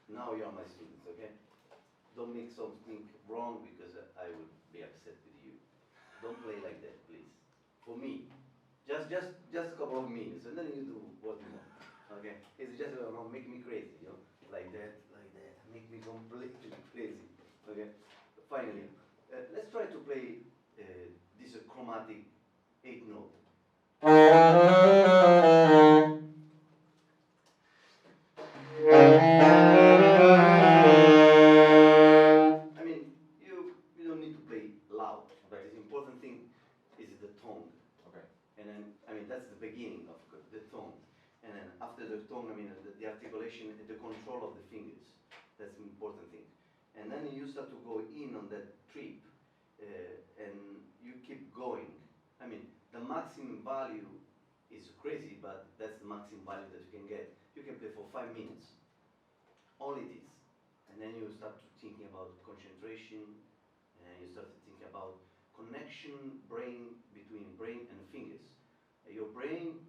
Now you're my students, okay? Don't make something wrong because I would be upset with you. Don't play like that, please. For me, just a couple of minutes, and then you do what you want. Okay? It's just make me crazy, like that, make me completely crazy. Okay? Finally, let's try to play this chromatic eighth note. I mean, you don't need to play loud, but the important thing is the tone. Okay. And then, I mean, that's the beginning of the tone. And then after the tone, I mean, the articulation, the control of the fingers. That's the important thing. And then you start to go in on that trip, and you keep going. I mean, the maximum value is crazy, but that's the maximum value that you can get. You can play for 5 minutes. Only this. And then you start to thinking about concentration, and you start to think about connection between brain and fingers. Your brain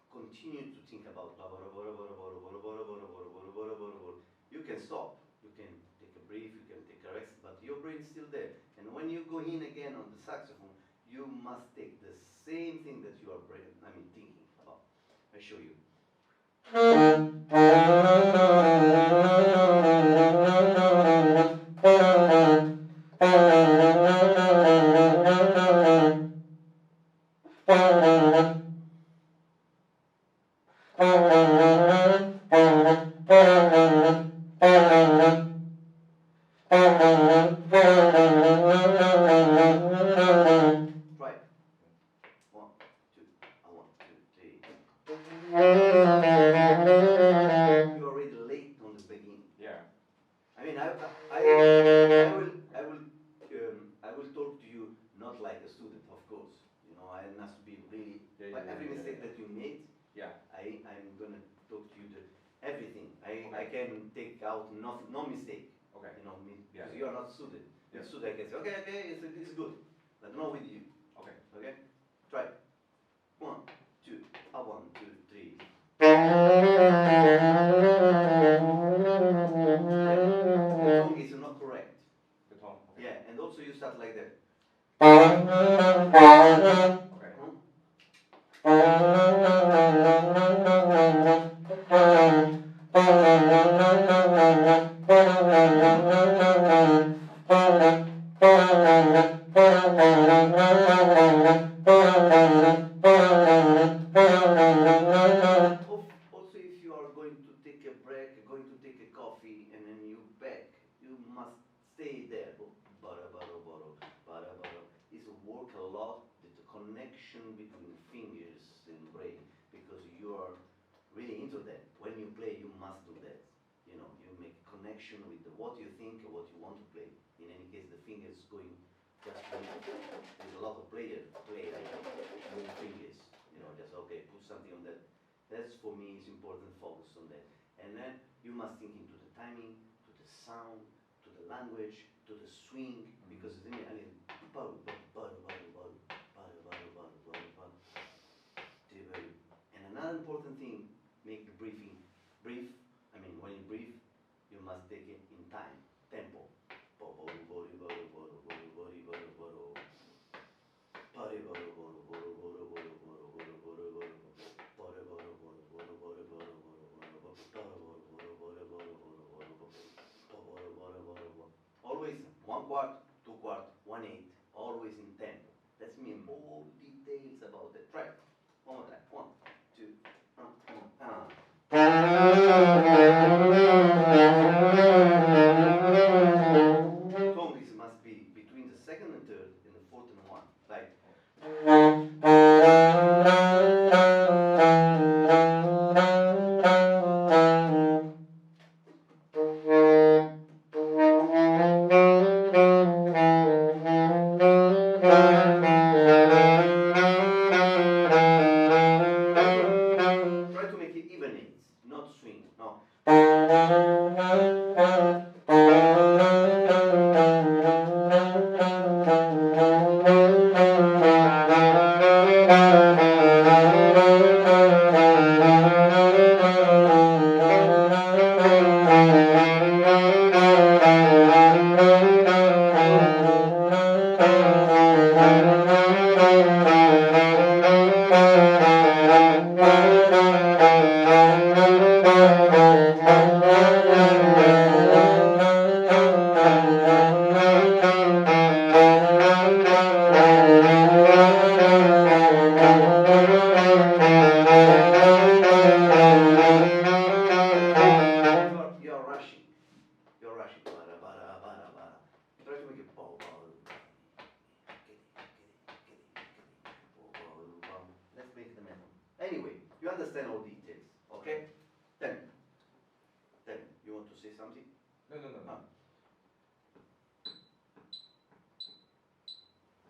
continues to think about blah, blah, blah, blah, blah, blah, blah, blah, blah, blah, blah, blah, blah, blah. You can stop, you can take a breath, you can take a rest, but your brain is still there. And when you go in again on the saxophone, you must take the same thing that you are thinking about. I show you. Right. 1, 2, 1, 2, 3. You're already late on the beginning. Yeah. I mean, I will talk to you not like a student, of course. I must be really. But every mistake that you made, I'm gonna talk to you everything. I can take out no mistake. Okay. Because you are not student. Yeah. The student I can say, okay, it's good, but not with you. Okay. Okay. Try. 1, 2, 1, 2, 3. The tongue is not correct. The tone. Okay. Yeah, and also you start like that. Okay. Also, if you are going to take a break, going to take a coffee, and then you back, you must stay there. It's work a lot with the connection between fingers and brain, because you are really into that. When you play, you must do that. You make connection with what you think and what you want to play. In any case, the fingers going just there's a lot of players play like move fingers. Just okay, put something on that. That's for me is important. Focus on that, and then you must think into the timing, to the sound, to the language, to the swing, because then I mean, and another important thing, make the breathing brief. I mean, when you breathe, you must take it in time, tempo. Always 1/4, 2/4, 1/8, always in tempo. That's mean all details about the track. One more time. 1, 2, Tones must be between the second and third and the fourth and one. Like. Try to make it even eights, not swing. No. Tell me. Tell me. You want to say something? No. Ah.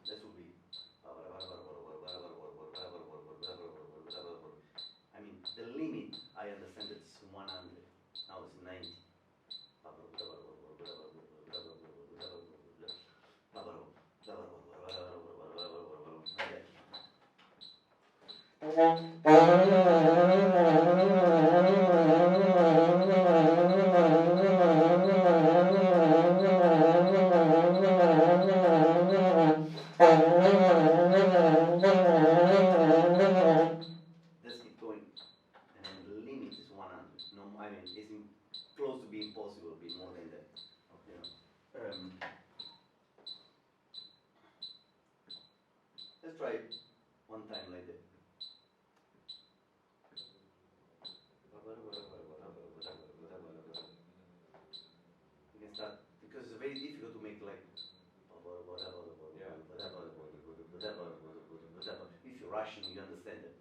That would be. I mean, the limit, I understand it's 100. Now it's 90. Let's keep going. And then the limit is 100. No, I mean, it's close to being impossible, be more than that. You know. Let's try it one time like that. You can start, because it's very difficult to make like. If you're Russian, you understand it.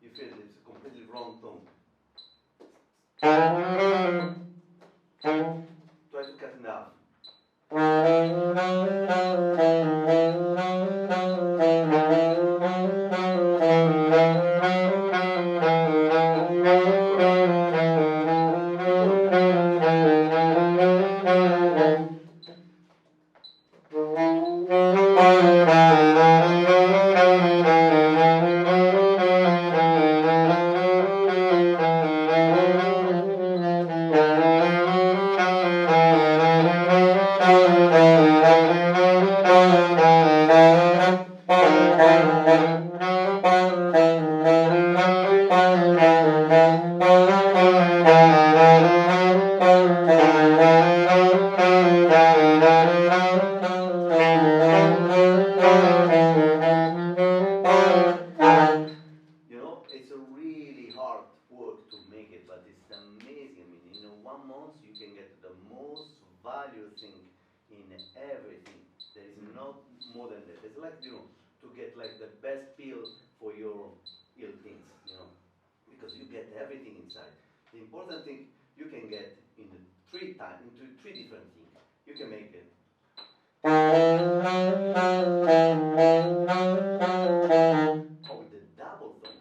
You feel it's a completely wrong tone. Try to cut it off. It's a really hard work to make it, but it's amazing. I mean, in 1 month you can get the most valuable thing in everything. There is not more than that. It's like, to get like the best pill for your ill things, because you get everything inside. The important thing you can get into three different things. You can make it. Or with the double thing.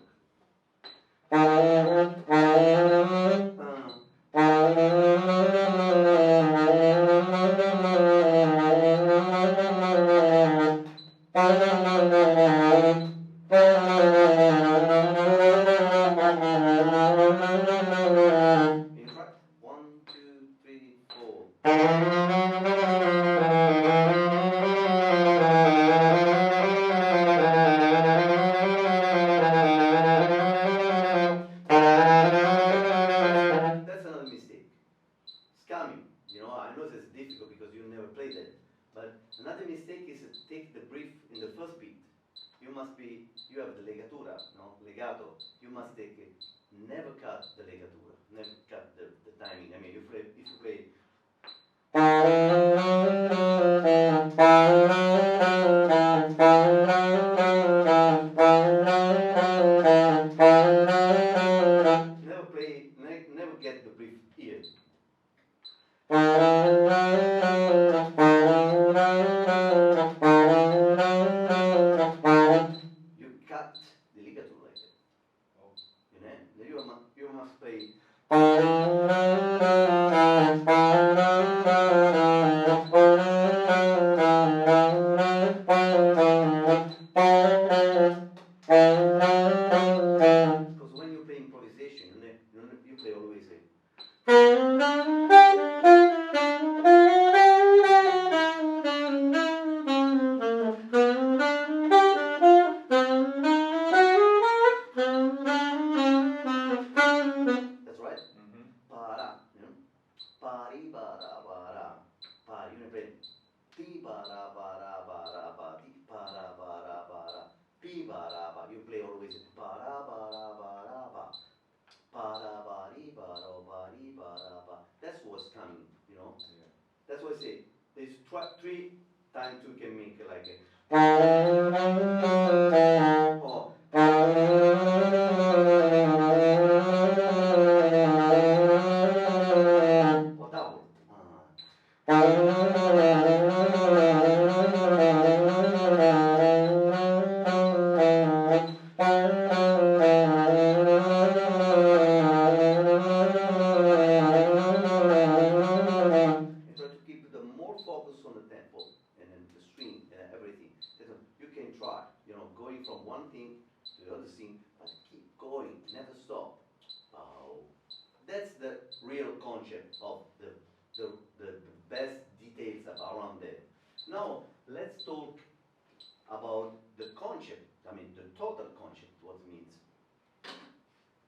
In fact, 1, 2, 3, 4. That's another mistake. Scamming. I know this is difficult because you never played it, but another mistake is to take the brief in the first beat. You have the legatura, no? Legato. You must take it. Never cut the legatura. Never cut the timing. I mean, if you play. Never get the brief here. You cut the ligature like that. You must play. three times you can make like a or double. And try to keep the more focus on the tempo and then the string and everything. You can try, going from one thing to the other thing, but keep going, never stop. Oh, that's the real concept of the best details around that. Now, let's talk about the concept, the total concept, what it means.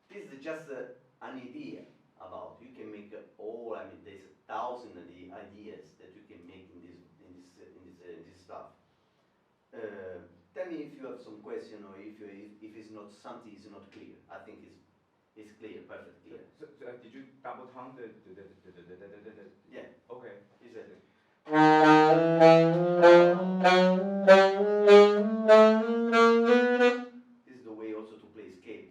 This is just an idea about. You can make there's 1,000 ideas that you can make in this stuff. Tell me if you have some question or if it's not something is not clear. I think it's clear, perfect clear. So, did you double tongue the Yeah. Okay. Is it? This is the way also to play scale.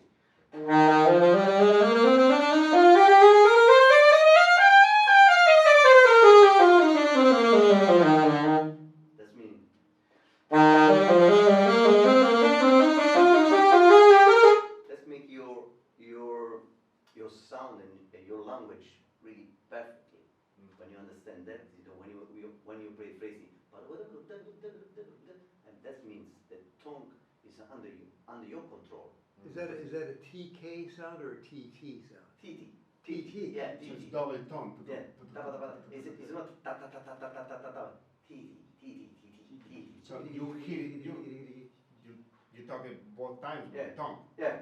That's mean. Let's make your sound and your language really perfectly. When you understand that, when you play phrasing, and that means the tongue is under your control. Is that a TK sound or a TT sound? TT. TT. Yeah, So it's TT. double tone. Yeah. It's not ta ta ta ta ta ta ta ta ta. TT. So you hear it, you talk it both times with Yeah. the tongue. Yeah.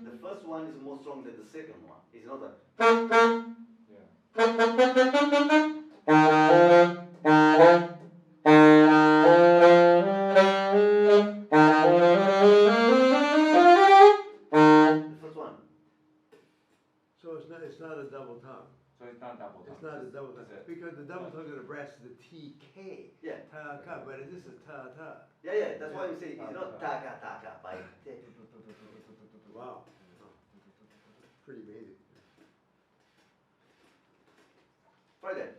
The first one is more strong than the second one. It's not a. The first one. So it's not a double tongue. So it's not double tongue. It's not a double tongue. It's Because the double tongue of the brass is the TK. Yeah. Ta-ka, but this is ta-ta. Yeah. That's why I'm saying it's not taka by. Wow. Pretty amazing. Try that.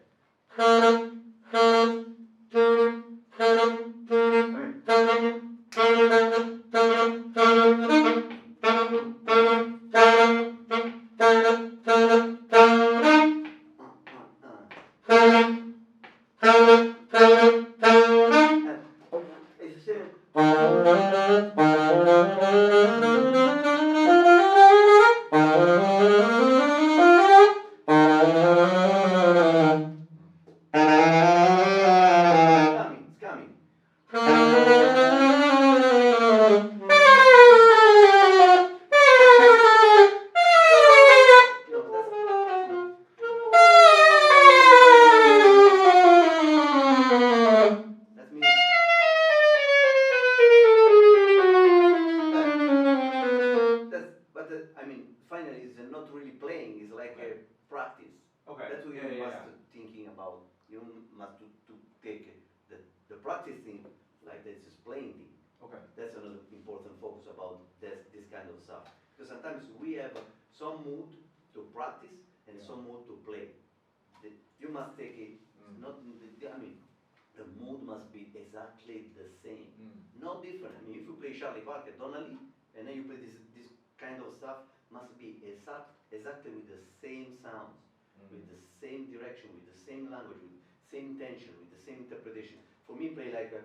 It's the It's coming. That means finally, it's not really playing. It's like a practice. Okay. That's what Yeah, you yeah, must yeah. thinking about. You must to take the practice thing like this is playing thing. Okay. That's another important focus about this kind of stuff. Because sometimes we have some mood to practice and Yeah. some mood to play. You must take it. Not. The mood must be exactly the same. No different. If you play Charlie Parker, Donnelly, and then you play this kind of stuff, must be exactly with the same sounds, with the same direction, with the same language, with the same intention, with the same interpretation. For me, play like a.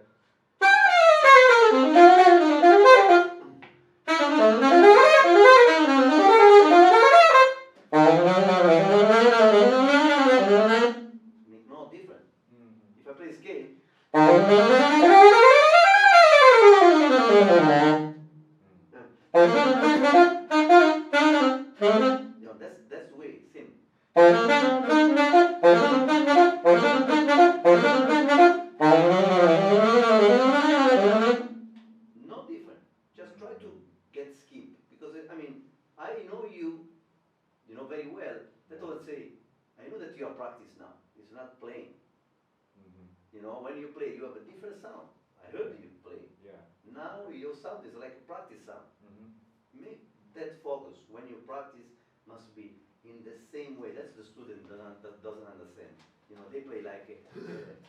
Make no different. If I play scale. That's the way, same. No different. Just try to get skip because I know you very well. That's what I say. I know that you are practiced now. You know, when you play, you have a different sound. I heard you play. Yeah. Now your sound is like a practice sound. Mm-hmm. Make that focus when you practice must be in the same way. That's the student that doesn't understand. You know, they play like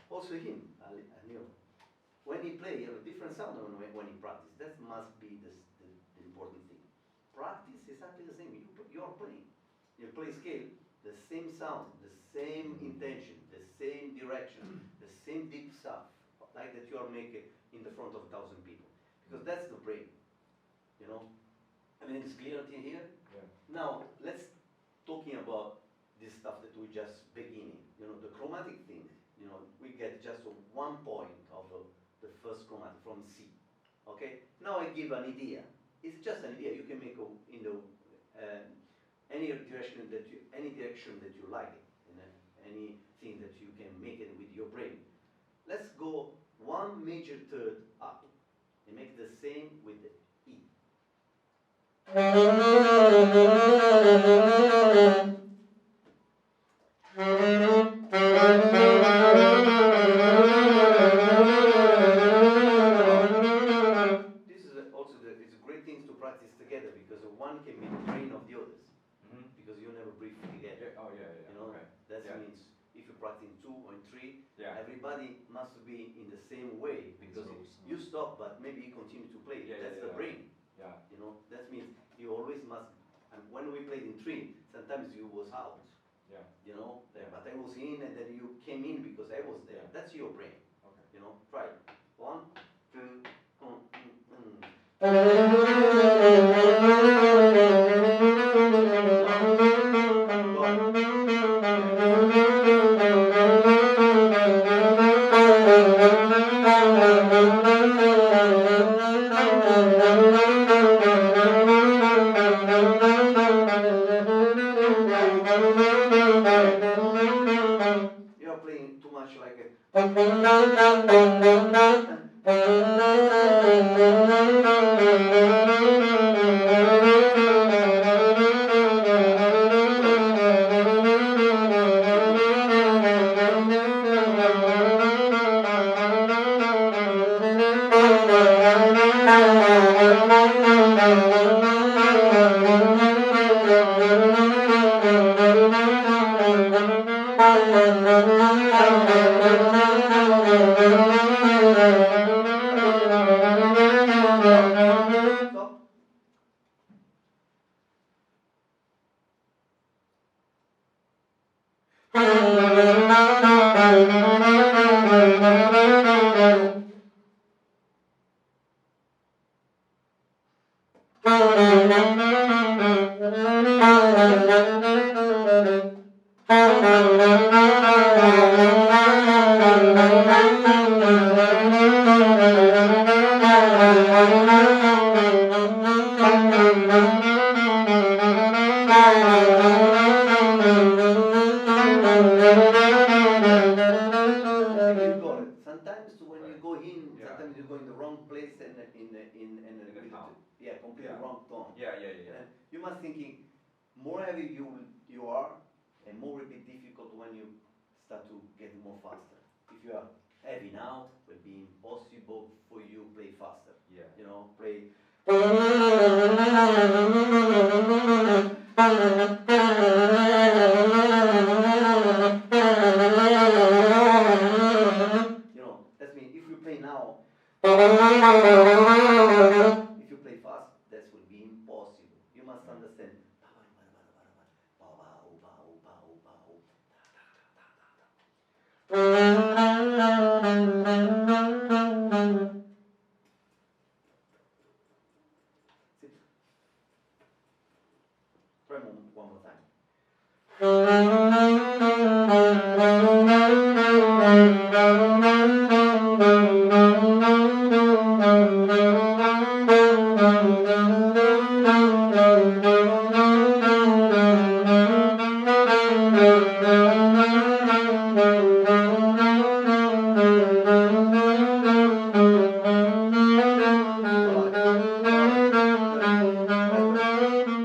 also him, Anil. When he play, you have a different sound when he practice. That must be the important thing. Practice is exactly the same. You are playing. You play scale, the same sound, the same intention, the same direction, the same deep stuff, like that you are making in the front of 1,000 people. Because that's the brain. You know? I mean, it's clear to here? Yeah. Now, let's talking about this stuff that we just beginning. You know, the chromatic thing, you know, we get just 1 point of the first chromatic from C. Okay? Now I give an idea. It's just an idea. You can make in the any direction that you like it, anything that you can make it with your brain. Let's go 1 major third up and make the same with the E. This is also it's a great thing to practice together because one can be the brain of the others. Mm-hmm. Because you never breathe together. Yeah. Oh yeah. Yeah. You know, Okay. that Yeah. means if you practice 2 or 3, Yeah. everybody must be in the same way because you stop, but maybe you continue to play. Yeah, That's yeah, the yeah. brain. Yeah. You know, that means you always must. And when we played in 3, sometimes you was out. Yeah. You know, Yeah. but I was in, and then you came in because I was there. Yeah. That's your brain. Okay. You know, try it. 1, 2, you are playing too much like a. Stop. I think you got it. Sometimes when you go in, Yeah. sometimes you go in the wrong place and in the with tone. yeah, completely Yeah. wrong tone. Yeah. Yeah. Yeah. And you must thinking more heavy you are, and more will be difficult when you start to get more faster. If you are heavy now, it will be impossible for you play faster. Yeah. You know, play. You know, that means if you play now, if you play fast, that will be impossible. You must understand. Sit. Try one more time.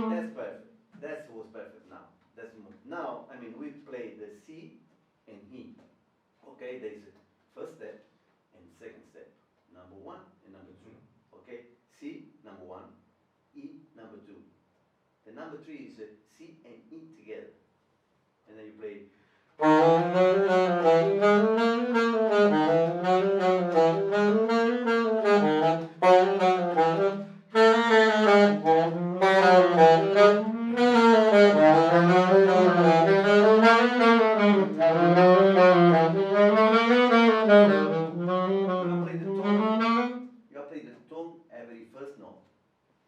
That's perfect. That was perfect now. Now, I mean, we play the C and E. Okay, there's number 3 is C and E together. And then you play. You play the tone every first note.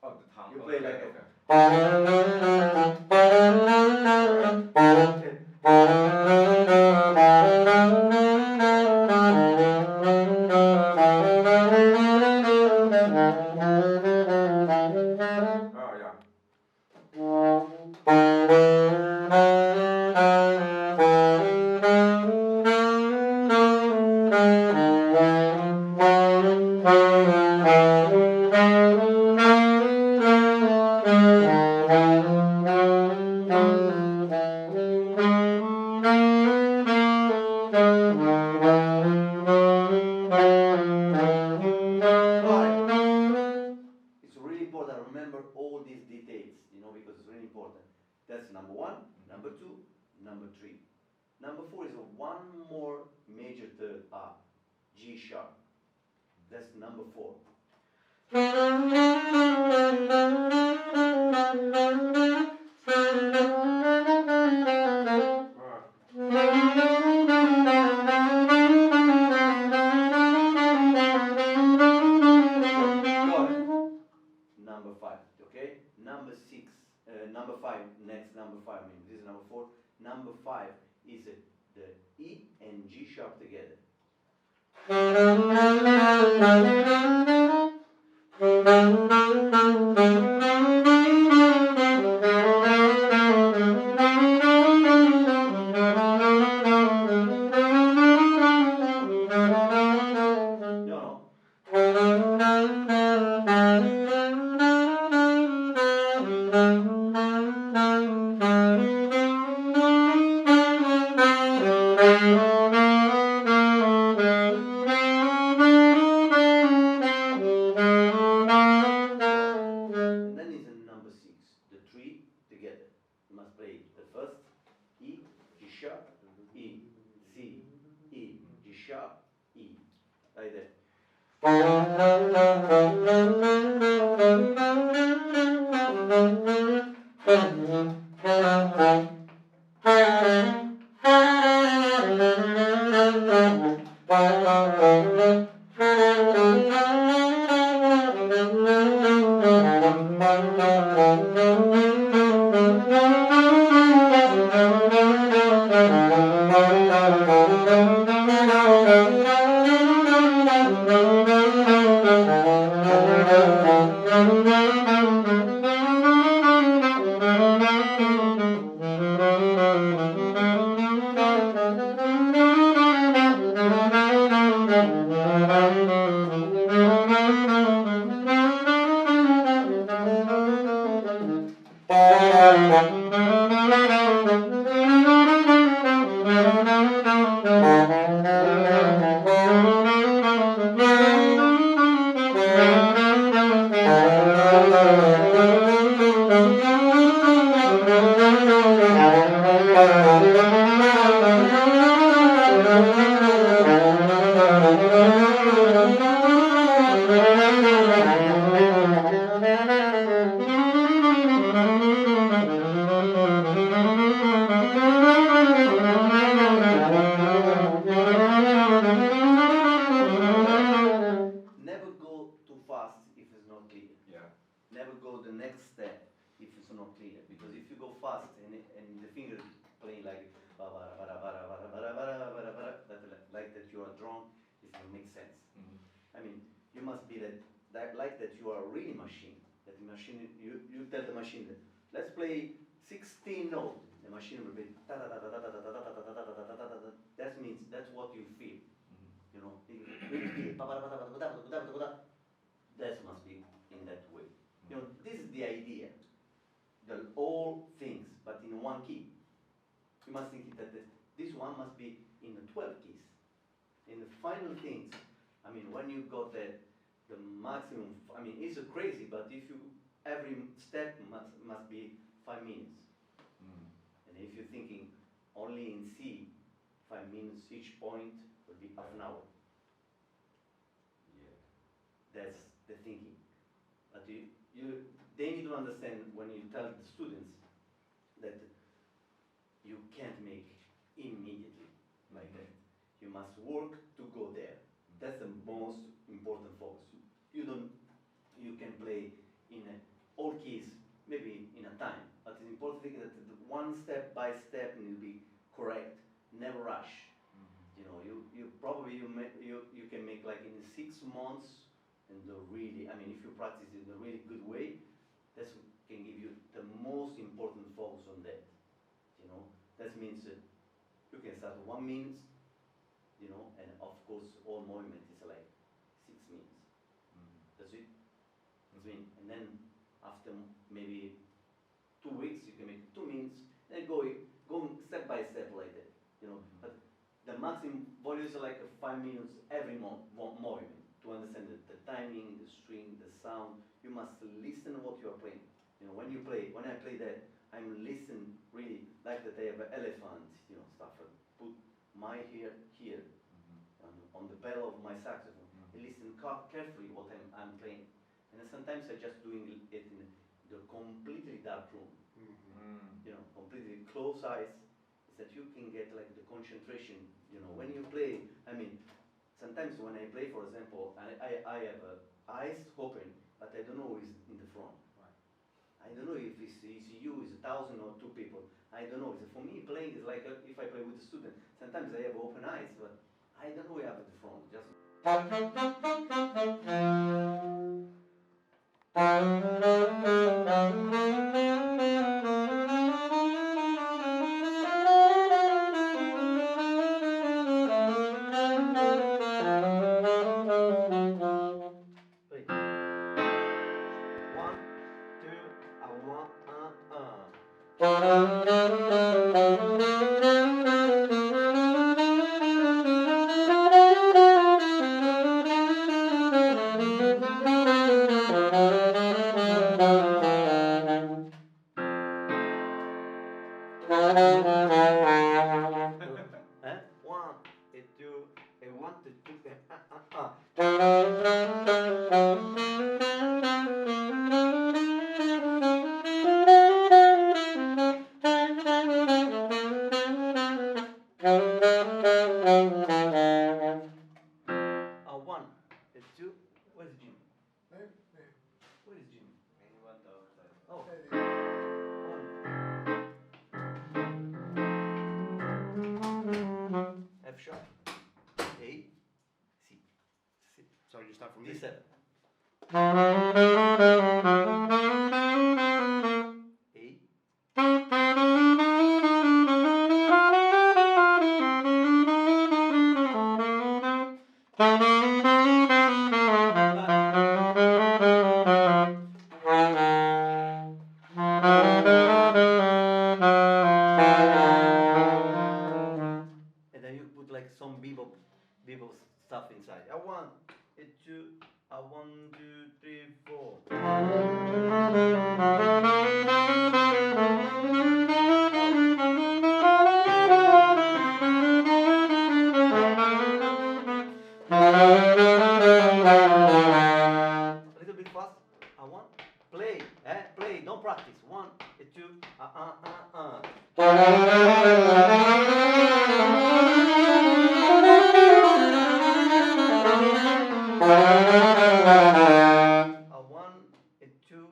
Oh, the tongue. You play Okay, like okay. Oh, yeah. It's really important. Remember all these details, you know, because it's really important. That's number 1, number 2, number 3. Number 4 is one more major third up, G sharp. That's number 4. Number 5, okay? Number 5, next number 5, I mean, this is number 4. Number 5 is the E and G sharp together. The 3 together. You must play the first E, G sharp, E, C, E, G sharp, E. Like that. Never go too fast if it's not clear. Yeah. Never go the next step if it's not clear. Because if you go fast and the finger playing like like that you are drunk, it doesn't make sense. I mean, you must be like that you are a really machine. That the machine, you tell the machine that let's play 16 notes. The machine will be that means that's what you feel. You know, that must be in that way. You know, this is the idea. The all things, but in one key. You must think that this one must be in the 12 keys. In the final things, I mean, when you got the maximum, I mean, it's crazy, but if you every step must be 5 minutes. And if you're thinking only in C, 5 minutes each point will be half an hour. Yeah. That's the thinking. But they need to understand when you tell the students that you can't make immediately like that. You must work to go there. That's the most important focus. You can play in all keys, maybe in a time, but it's important thing that the one step by step need to be correct, never rush. You know, you probably you can make like in 6 months, and really, I mean, if you practice in a really good way, that can give you the most important focus on that. You know, that means you can start 1 minute, you know, and of course all movement is like 6 minutes. That's it. That's mean, and then after maybe 2 weeks, you can make 2 minutes, then going step by step like that. You know, but the maximum volume is like 5 minutes every movement to understand the timing, the string, the sound. You must listen to what you are playing. You know, when I play that, I'm listening really like that I have an elephant, you know, stuff. I put my ear here on the pedal of my saxophone. I listen carefully what I'm playing. And then sometimes I just doing it in the completely dark room. You know, completely close eyes, is that you can get like the concentration. You know, when you play, I mean, sometimes when I play, for example, I have eyes open, but I don't know who is in the front. I don't know if it's you, it's 1,000 or 2 people. I don't know. For me, playing is like if I play with a student. Sometimes I have open eyes, but I don't know who I have at the front. Just play. 1, 2, a 1, 2, a 1, 1, 2. Where's Jim? Where is Jim? He went outside. Oh. 1. F sharp. A. C. C. So you start from D7. A. And then you put like some bebop stuff inside. A 1, a 2, a 1, 2, 3, 4. A little bit fast. A 1. Play. Play. Don't practice. 1, a 2, A 1, a 2,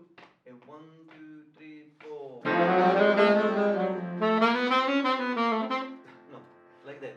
a 1, 2, 3, 4. No, like that.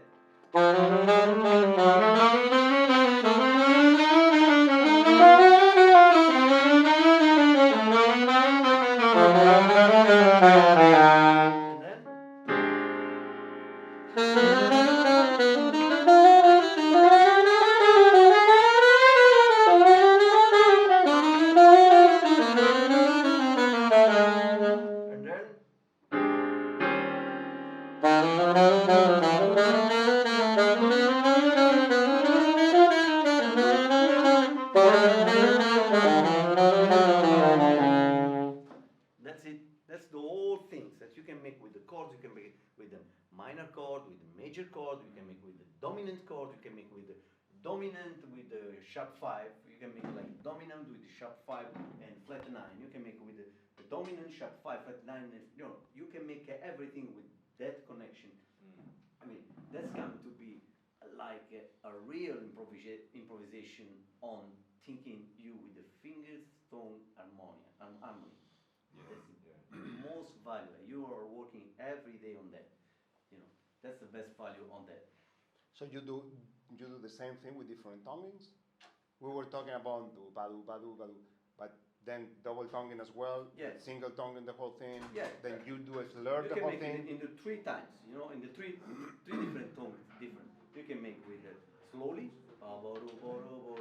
major chord, you can make with the dominant chord, you can make with the dominant with the sharp 5, you can make like dominant with the sharp 5 and flat 9, you can make with the dominant sharp 5, flat 9, and, you can make everything with that connection. I mean, that's going to be like a real improvisation on thinking you with the fingers, tone, harmony. That's the most value. You are working every day on that. That's the best value on that. So you do the same thing with different tonguings? We were talking about do, badu, badu, badu, but then double tonguing as well, Yes. single tonguing the whole thing, Yeah. then you do a slur You the can whole make thing. it in the 3 times, in the three different tones, different. You can make with slowly,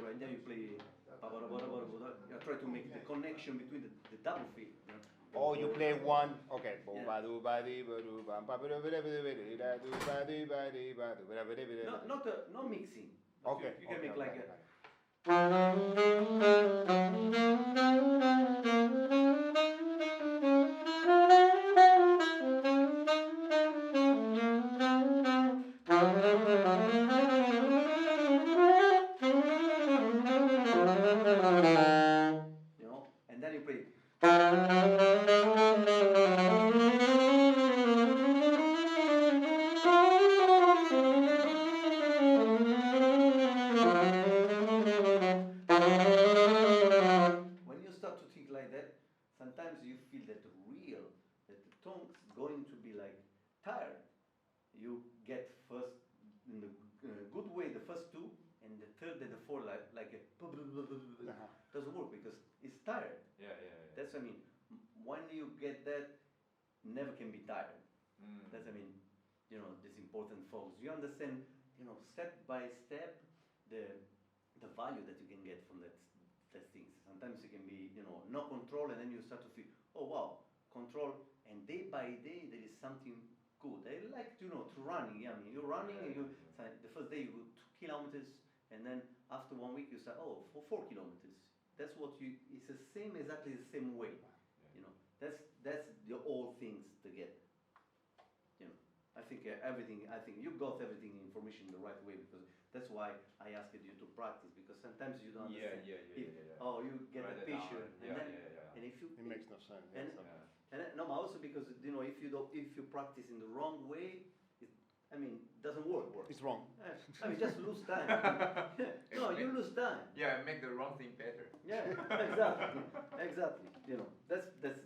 and then you play, you try to make the connection between the double feel. Or you play one, okay. Yeah. Not mixing. But Okay. You can make like a. And then you play. When you start to think like that, sometimes you feel that that the tongue's going to be like tired. You get first, in the good way, the first 2, and the third and the fourth like a doesn't work because it's tired. Yeah. That's when you get that, never can be tired. That's this important focus. You understand, step by step, the value that you can get from that things. Sometimes it can be, no control, and then you start to feel, oh wow, control, and day by day there is something good. I like, to running. You're running, and the first day you go 2 kilometers, and then after 1 week you start, for 4 kilometers. That's it's exactly the same way. That's the all things together. I think you got everything information the right way, because that's why I asked you to practice, because sometimes you don't understand. Oh, you get Write the it down. picture, and then and if you It makes no sense. and, and no, but also because if you practice in the wrong way, it doesn't work. It's wrong. Just lose time. No, you lose time. Yeah, make the wrong thing better. Yeah, exactly. That's